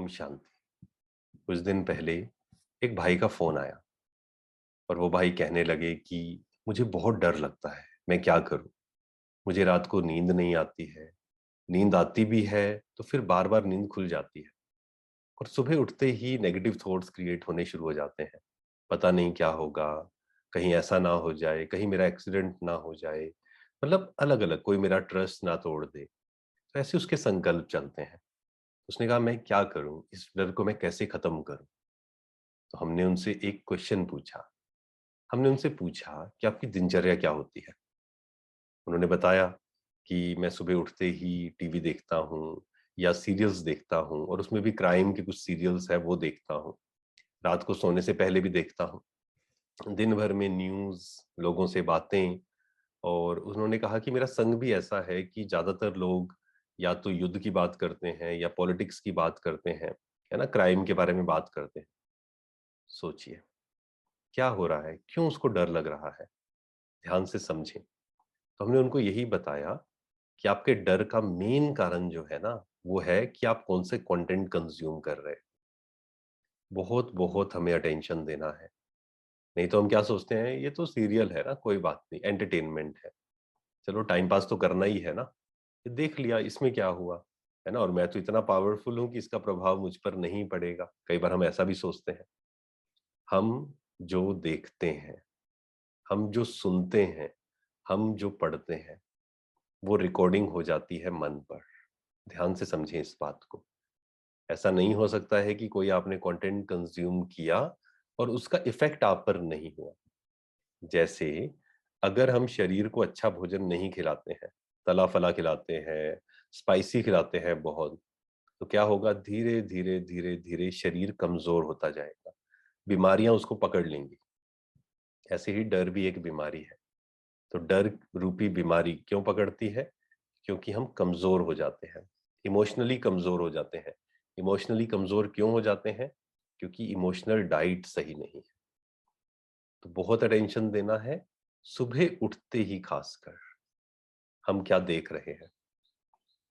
ओम शांति। कुछ दिन पहले एक भाई का फोन आया और वो भाई कहने लगे कि मुझे बहुत डर लगता है, मैं क्या करूं। मुझे रात को नींद नहीं आती है, नींद आती भी है तो फिर बार बार नींद खुल जाती है और सुबह उठते ही नेगेटिव थॉट्स क्रिएट होने शुरू हो जाते हैं। पता नहीं क्या होगा, कहीं ऐसा ना हो जाए, कहीं मेरा एक्सीडेंट ना हो जाए, मतलब अलग अलग, कोई मेरा ट्रस्ट ना तोड़ दे। तो ऐसे उसके संकल्प चलते हैं। उसने कहा मैं क्या करूं, इस डर को मैं कैसे खत्म करूं। तो हमने उनसे एक क्वेश्चन पूछा। हमने उनसे पूछा कि आपकी दिनचर्या क्या होती है। उन्होंने बताया कि मैं सुबह उठते ही टीवी देखता हूँ या सीरियल्स देखता हूँ, और उसमें भी क्राइम के कुछ सीरियल्स है वो देखता हूँ। रात को सोने से पहले भी देखता हूँ। दिन भर में न्यूज़, लोगों से बातें। और उन्होंने कहा कि मेरा संग भी ऐसा है कि ज्यादातर लोग या तो युद्ध की बात करते हैं या पॉलिटिक्स की बात करते हैं, है ना, क्राइम के बारे में बात करते हैं। सोचिए क्या हो रहा है, क्यों उसको डर लग रहा है। ध्यान से समझें। तो हमने उनको यही बताया कि आपके डर का मेन कारण जो है ना, वो है कि आप कौन से कंटेंट कंज्यूम कर रहे हैं। बहुत बहुत हमें अटेंशन देना है। नहीं तो हम क्या सोचते हैं, ये तो सीरियल है ना, कोई बात नहीं, एंटरटेनमेंट है, चलो टाइम पास तो करना ही है ना, ये देख लिया, इसमें क्या हुआ, है ना, और मैं तो इतना पावरफुल हूं कि इसका प्रभाव मुझ पर नहीं पड़ेगा। कई बार हम ऐसा भी सोचते हैं। हम जो देखते हैं, हम जो सुनते हैं, हम जो पढ़ते हैं, वो रिकॉर्डिंग हो जाती है मन पर। ध्यान से समझें इस बात को। ऐसा नहीं हो सकता है कि कोई आपने कंटेंट कंज्यूम किया और उसका इफेक्ट आप पर नहीं हुआ। जैसे अगर हम शरीर को अच्छा भोजन नहीं खिलाते हैं, तला फला खिलाते हैं, स्पाइसी खिलाते हैं बहुत, तो क्या होगा, धीरे धीरे धीरे धीरे शरीर कमजोर होता जाएगा, बीमारियां उसको पकड़ लेंगी। ऐसे ही डर भी एक बीमारी है। तो डर रूपी बीमारी क्यों पकड़ती है? क्योंकि हम कमजोर हो जाते हैं, इमोशनली कमजोर हो जाते हैं। इमोशनली कमजोर क्यों हो जाते हैं? क्योंकि इमोशनल डाइट सही नहीं है। तो बहुत अटेंशन देना है, सुबह उठते ही खासकर हम क्या देख रहे हैं।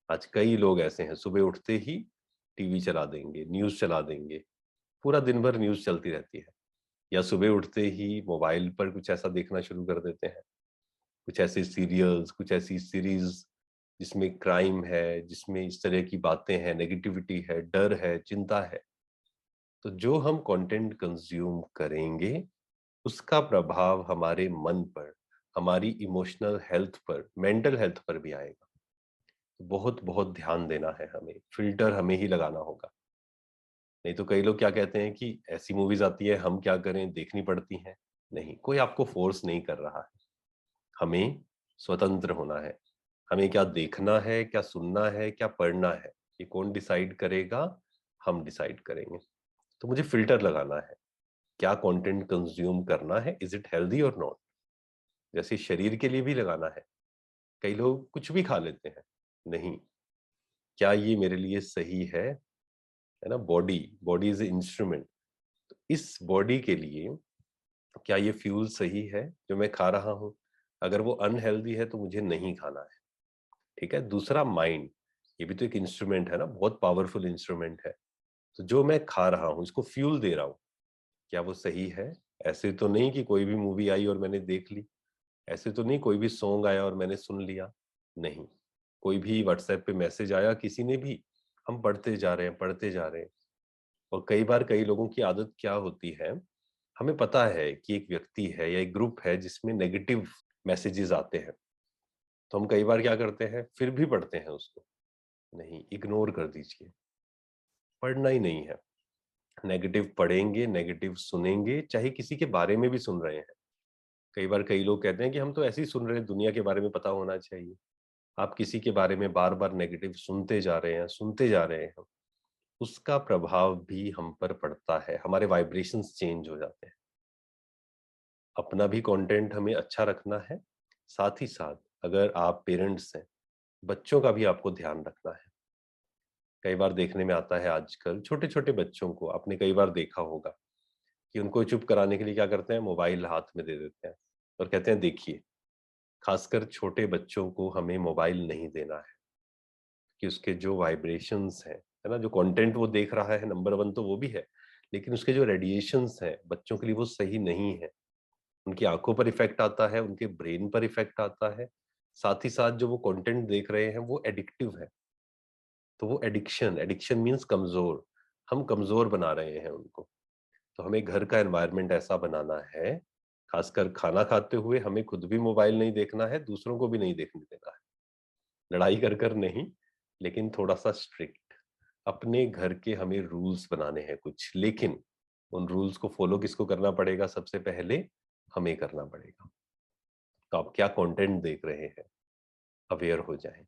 आज कई लोग ऐसे हैं, सुबह उठते ही टीवी चला देंगे, न्यूज चला देंगे, पूरा दिन भर न्यूज चलती रहती है। या सुबह उठते ही मोबाइल पर कुछ ऐसा देखना शुरू कर देते हैं, कुछ ऐसे सीरियल्स, कुछ ऐसी सीरीज जिसमें क्राइम है, जिसमें इस तरह की बातें हैं, नेगेटिविटी है, डर है, चिंता है। तो जो हम कंटेंट कंज्यूम करेंगे, उसका प्रभाव हमारे मन पर, हमारी इमोशनल हेल्थ पर, मेंटल हेल्थ पर भी आएगा। तो बहुत बहुत ध्यान देना है, हमें फिल्टर हमें ही लगाना होगा। नहीं तो कई लोग क्या कहते हैं कि ऐसी मूवीज आती है, हम क्या करें, देखनी पड़ती हैं। नहीं, कोई आपको फोर्स नहीं कर रहा है। हमें स्वतंत्र होना है। हमें क्या देखना है, क्या सुनना है, क्या पढ़ना है, ये कौन डिसाइड करेगा? हम डिसाइड करेंगे। तो मुझे फिल्टर लगाना है, क्या कंटेंट कंज्यूम करना है, इज इट हेल्दी और नॉट। जैसे शरीर के लिए भी लगाना है। कई लोग कुछ भी खा लेते हैं। नहीं, क्या ये मेरे लिए सही है ना। Body body is a instrument. तो इस बॉडी के लिए क्या ये फ्यूल सही है जो मैं खा रहा हूँ? अगर वो अनहेल्दी है तो मुझे नहीं खाना है। ठीक है। दूसरा, माइंड, ये भी तो एक इंस्ट्रूमेंट है ना, बहुत पावरफुल इंस्ट्रूमेंट है। तो जो मैं खा रहा हूँ, इसको फ्यूल दे रहा हूँ, क्या वो सही है? ऐसे तो नहीं कि कोई भी मूवी आई और मैंने देख ली। ऐसे तो नहीं कोई भी सॉन्ग आया और मैंने सुन लिया। नहीं, कोई भी व्हाट्सएप पे मैसेज आया किसी ने भी, हम पढ़ते जा रहे हैं, पढ़ते जा रहे हैं। और कई बार कई लोगों की आदत क्या होती है, हमें पता है कि एक व्यक्ति है या एक ग्रुप है जिसमें नेगेटिव मैसेजेस आते हैं, तो हम कई बार क्या करते हैं, फिर भी पढ़ते हैं उसको। नहीं, इग्नोर कर दीजिए, पढ़ना ही नहीं है। नेगेटिव पढ़ेंगे, नेगेटिव सुनेंगे, चाहे किसी के बारे में भी सुन रहे हैं। कई बार कई लोग कहते हैं कि हम तो ऐसे ही सुन रहे हैं, दुनिया के बारे में पता होना चाहिए। आप किसी के बारे में बार बार नेगेटिव सुनते जा रहे हैं, सुनते जा रहे हैं, उसका प्रभाव भी हम पर पड़ता है, हमारे वाइब्रेशंस चेंज हो जाते हैं। अपना भी कंटेंट हमें अच्छा रखना है। साथ ही साथ अगर आप पेरेंट्स हैं, बच्चों का भी आपको ध्यान रखना है। कई बार देखने में आता है आजकल छोटे छोटे बच्चों को, आपने कई बार देखा होगा कि उनको चुप कराने के लिए क्या करते हैं, मोबाइल हाथ में दे देते हैं और कहते हैं देखिए। खासकर छोटे बच्चों को हमें मोबाइल नहीं देना है, कि उसके जो वाइब्रेशंस हैं, है ना। जो कंटेंट वो देख रहा है नंबर वन तो वो भी है, लेकिन उसके जो रेडिएशंस हैं बच्चों के लिए वो सही नहीं है। उनकी आंखों पर इफेक्ट आता है, उनके ब्रेन पर इफेक्ट आता है, साथ ही साथ जो वो कंटेंट देख रहे हैं वो एडिक्टिव है। तो वो एडिक्शन, एडिक्शन मीन्स कमजोर, हम कमजोर बना रहे हैं उनको। तो हमें घर का एनवायरनमेंट ऐसा बनाना है, खासकर खाना खाते हुए हमें खुद भी मोबाइल नहीं देखना है, दूसरों को भी नहीं देखने देना है। लड़ाई कर कर नहीं, लेकिन थोड़ा सा स्ट्रिक्ट। अपने घर के हमें रूल्स बनाने हैं कुछ, लेकिन उन रूल्स को फॉलो किसको करना पड़ेगा? सबसे पहले हमें करना पड़ेगा। तो आप क्या कंटेंट देख रहे हैं, अवेयर हो जाएं,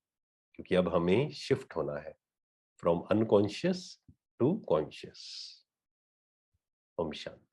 क्योंकि अब हमें शिफ्ट होना है फ्रॉम अनकॉन्शियस टू कॉन्शियस। ओम शांति।